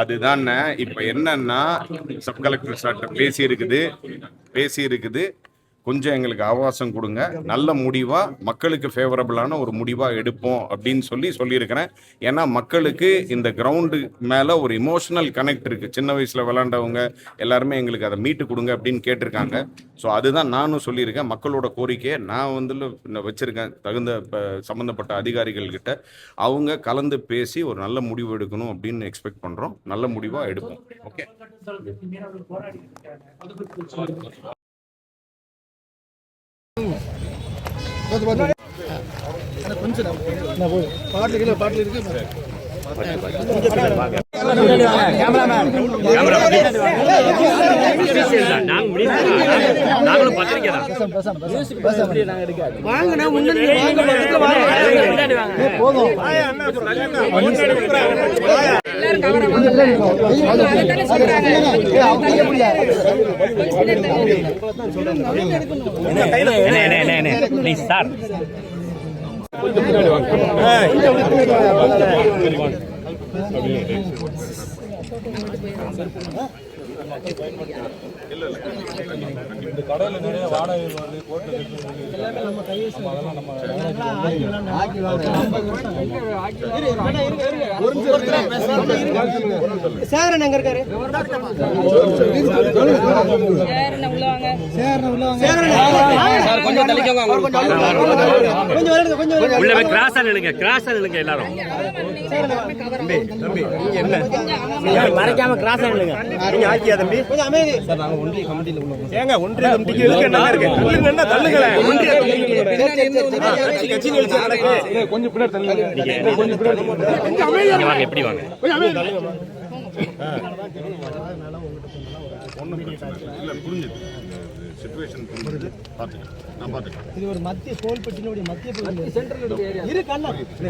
அதுதான் இப்ப என்னன்னா சப் கலெக்டர் சார்ட்ட பேசி இருக்குது கொஞ்சம் எங்களுக்கு அவகாசம் கொடுங்க, நல்ல முடிவா மக்களுக்கு ஃபேவரபிளான ஒரு முடிவா எடுப்போம் அப்படின்னு சொல்லியிருக்கிறேன். ஏன்னா மக்களுக்கு இந்த கிரவுண்டு மேல ஒரு இமோஷனல் கனெக்ட் இருக்கு. சின்ன வயசுல விளையாண்டவங்க எல்லாருமே எங்களுக்கு அதை மீட்டு கொடுங்க அப்படின்னு கேட்டிருக்காங்க. ஸோ அதுதான் நானும் சொல்லியிருக்கேன். மக்களோட கோரிக்கையை நான் வச்சிருக்கேன் தகுந்த சம்பந்தப்பட்ட அதிகாரிகள் கிட்ட. அவங்க கலந்து பேசி ஒரு நல்ல முடிவு எடுக்கணும் அப்படின்னு எக்ஸ்பெக்ட் பண்றோம். நல்ல முடிவா எடுப்போம். ஓகே. பாட்டில் இருக்கு. நாங்களும் கடையில் நிறைய வாடகை போட்டு சேகரன் எங்க இருக்காரு? எல்லாரும் மறைக்காம கிராஸ் ஆயிடுங்க. நீங்க ஆக்கியா தம்பி? கொஞ்சம் அமைதி சார். நாங்க ஒன்றிய கமிட்டில உள்ளவங்க. ஏங்க ஒன்றிய கமிட்டிக்கு இருக்கு என்ன இருக்கு? தள்ளுங்க என்ன தள்ளுங்க. ஒன்றிய கட்சி நிகழ்ச்சி நடக்குது. கொஞ்சம் பின்னாடி தள்ளுங்க. கொஞ்சம் பின்னாடி கொஞ்சம் அமைதியா வாங்க. எப்படி வாங்க? கொஞ்சம் அமைதியா தள்ளுங்க. இது ஒரு மத்திய தோல்பட்டினுடைய மத்திய பகுதியில் இருக்கு.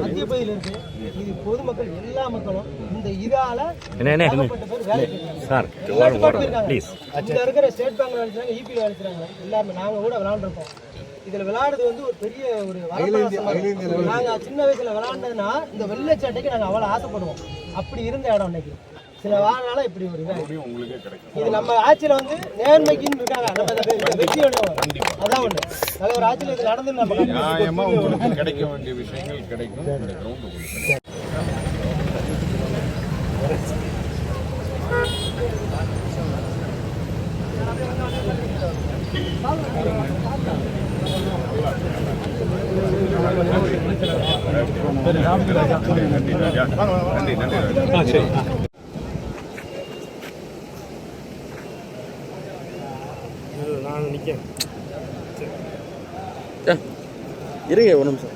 மத்திய பகுதியில் இருக்கு. இது பொதுமக்கள் எல்லா மக்களும் இந்த இதால இருக்கிற ஸ்டேட் பேங்க் விளையாடுறாங்க, இபி விளையாடுறாங்க. எல்லாருமே நாங்க கூட விளையாண்டுருக்கோம். இதுல விளையாடுறது வந்து ஒரு பெரிய ஒரு நாங்க சின்ன வயசுல விளையாண்டதுன்னா இந்த வெள்ளச்சாட்டைக்கு நாங்க அவ்வளவு ஆசைப்படுவோம். அப்படி இருந்த இடம் இன்னைக்கு சில வாரனால இப்படி ஒரு இது நம்ம ஆட்சியில வந்து நேர்மைக்குன்னு இருக்காங்க. நம்ம வெற்றி அதான் ஒண்ணு. அது ஒரு ஆட்சியில இது நடந்து நம்ம நியாயமா உங்களுக்கு கிடைக்க வேண்டிய விஷயங்கள் கிடைக்கும். நன்றி. இருங்க ஒரு நிமிஷம்.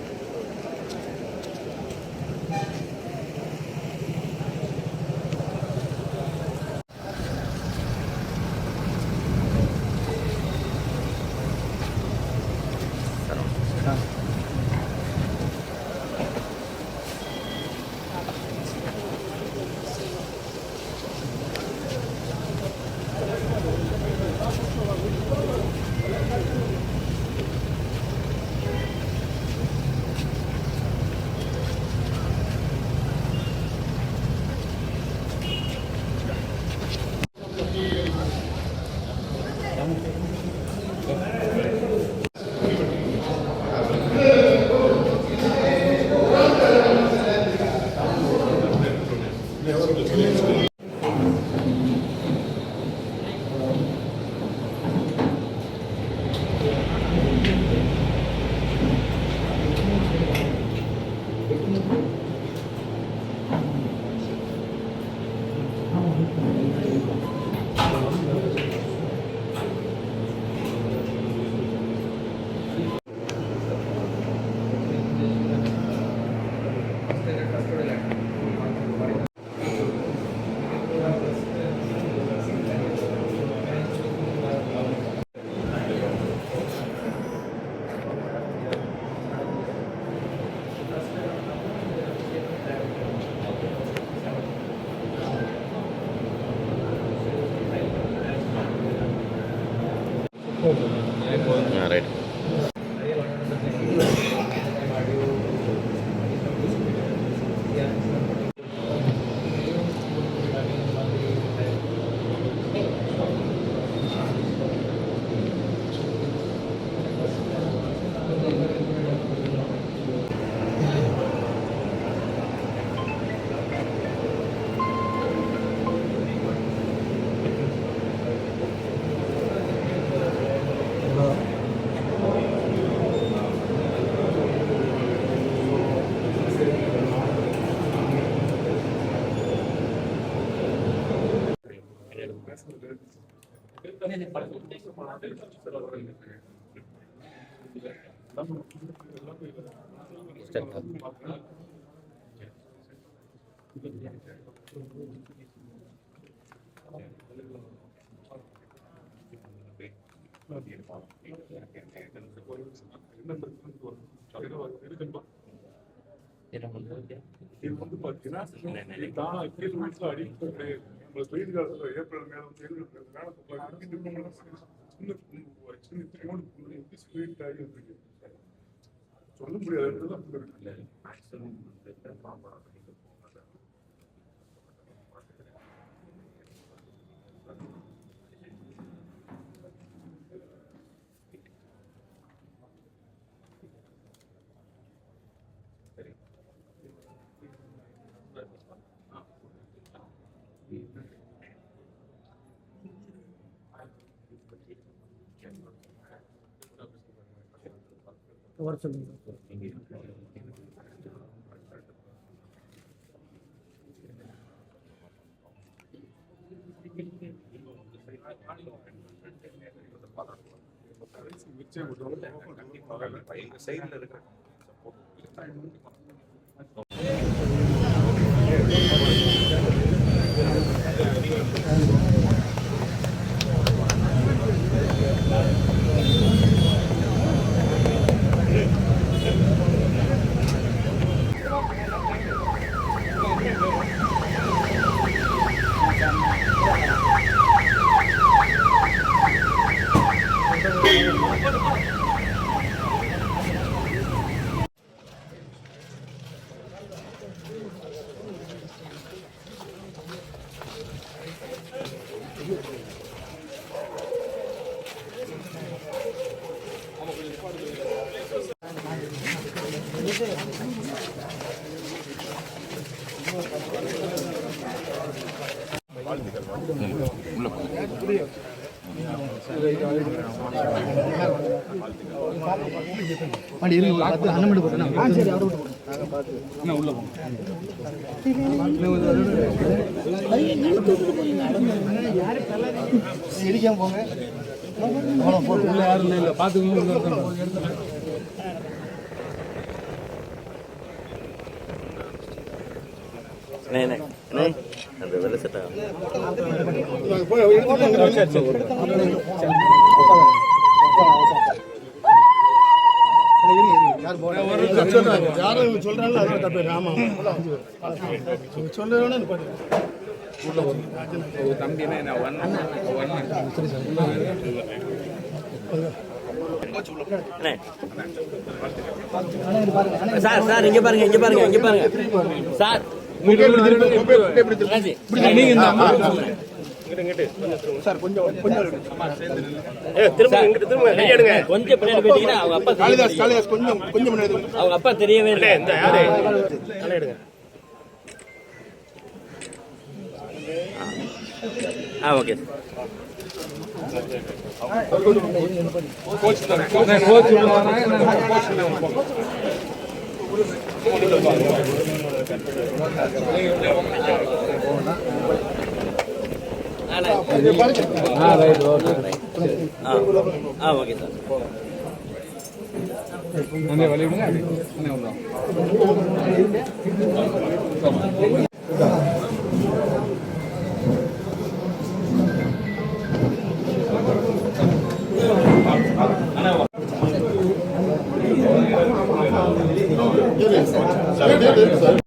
இது வந்து பார்த்தீங்கன்னா கீழ் வீட்டில் அடிப்படை வெயில் காலத்தில் ஏப்ரல் மேலே சின்ன ஸ்வீட் ஆகி இருக்கு சொல்ல முடியாது. எங்க சைடுல இருக்கிற அந்த வெள்ளை சட்டை சார் சார் இங்க பாருங்க இங்க பாருங்க இங்க பாருங்க சார் கொஞ்சம் பின்னாடி போயிட்டீங்கன்னா அவங்க அப்பா தெரியவே இல்லை. ஓகே ஓகே சார்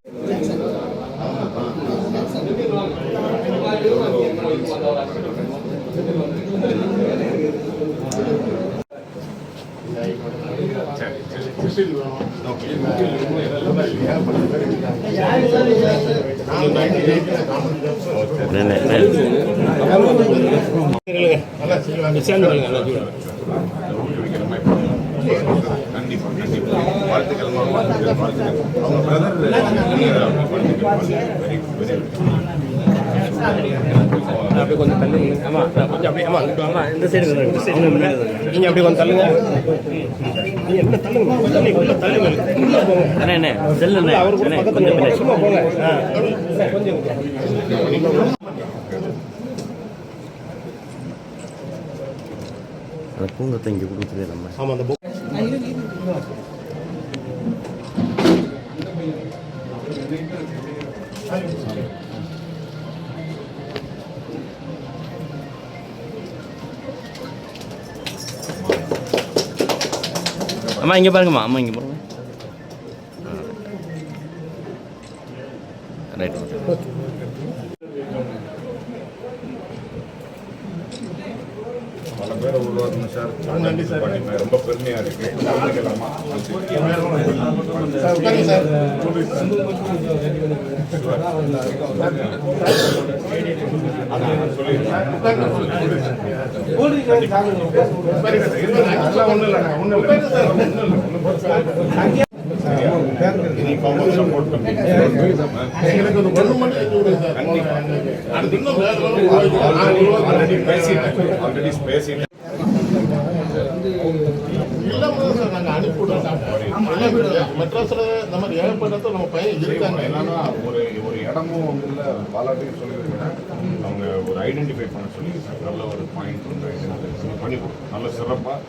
அப்படியே கொஞ்சம் தள்ளுங்க. ஆமா கொஞ்சம் அப்படியே ஆமா ஆமா இந்த சைடு நீங்க அப்படியே கொஞ்சம் தள்ளுங்க. நீங்க என்ன தள்ளுங்க உள்ள தள்ளுங்க உள்ள போங்க. அண்ணே அண்ணே செல்லுங்க அவர் கூட பக்கத்துல கொஞ்சம் சும்மா போங்க. கொஞ்சம் பூங்கத்தை இங்கே கொடுக்குறதே நம்ம. ஆமாம் அந்த அம்மா இங்கே பாருங்கம்மா, அம்மா இங்கே பாருங்க. ரைட். பல பேரை உருவாக்கணும் சார். நன்றி சார். ரொம்ப பெருமையா இருக்கு. மெட்ராஸ்ல நம்ம ஏகப்பட்ட நம்ம பையன் இருக்காங்க. என்னன்னா ஒரு இடமும் இல்லை, பாலாட்டையும் சொல்லியிருக்கேன். அவங்க ஒரு ஐடென்டிஃபை பண்ண சொல்லி நல்ல ஒரு பாயிண்ட் வந்து பண்ணி கொடுக்கும். நல்ல சிறப்பாக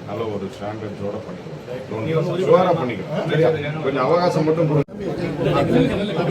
நல்ல ஒரு ஸ்டாண்டர்ட்ஸோட பண்ணிக்கிறோம். ஷுவராக பண்ணிக்கிறோம். கொஞ்சம் அவகாசம் மட்டும் கொடுங்க.